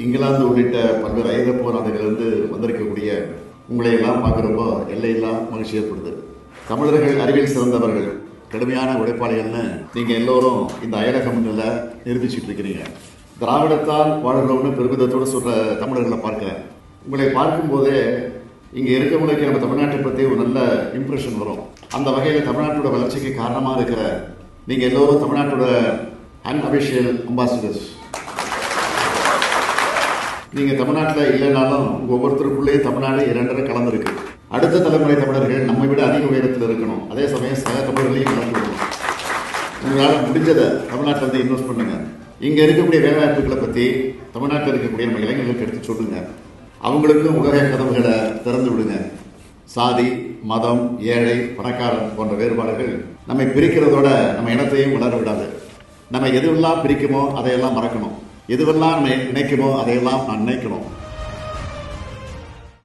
இங்கிலாந்து உள்ளிட்ட பல்வேறு ஐரோப்பிய நாடுகளிலிருந்து வந்திருக்கக்கூடிய உங்களை எல்லாம் பார்க்குறப்போ எல்லையெல்லாம் மகிழ்ச்சி ஏற்படுது. தமிழர்கள் அறிவியல் சிறந்தவர்கள், கடுமையான உழைப்பாளிகள்னு நீங்கள் எல்லோரும் இந்த அயலக முன்னில் நிரூபிச்சுட்டு இருக்கிறீங்க. திராவிடத்தால் வாழ்கிறோம்னு பெருமிதத்தோடு சொல்கிற தமிழர்களை பார்க்குறேன். உங்களை பார்க்கும்போதே இங்கே இருக்கவங்களுக்கு நம்ம தமிழ்நாட்டை பற்றி ஒரு நல்ல இம்ப்ரெஷன் வரும். அந்த வகையில் தமிழ்நாட்டோட வளர்ச்சிக்கு காரணமாக இருக்கிற நீங்கள் எல்லோரும் தமிழ்நாட்டோட அன்அபிஷியல் அம்பாசிடர்ஸ். நீங்கள் தமிழ்நாட்டில் இல்லைனாலும் ஒவ்வொருத்தருக்குள்ளேயும் தமிழ்நாடு இரண்டரை கலந்துருக்கு. அடுத்த தலைமுறை தமிழர்கள் நம்மை விட அதிக உயரத்தில் இருக்கணும். அதே சமயம் சக தமிழர்களையும் கலந்து விடணும். உங்களால் முடிஞ்சதை தமிழ்நாட்டில் வந்து இன்வெஸ்ட் பண்ணுங்கள். இங்கே இருக்கக்கூடிய வேலைவாய்ப்புகளை பற்றி தமிழ்நாட்டில் இருக்கக்கூடிய நம்ம இளைஞர்களுக்கு எடுத்து சொல்லுங்கள். அவங்களுக்கும் உலக கதவுகளை திறந்து விடுங்க. சாதி, மதம், ஏழை, பணக்காரன் போன்ற வேறுபாடுகள் நம்மை பிரிக்கிறதோட நம்ம இனத்தையும் வளர விடாது. நம்ம எதுவெல்லாம் பிரிக்குமோ அதையெல்லாம் மறக்கணும். எதுவெல்லாம் நம்ம நினைக்குமோ அதையெல்லாம் நான் நினைக்கணும்.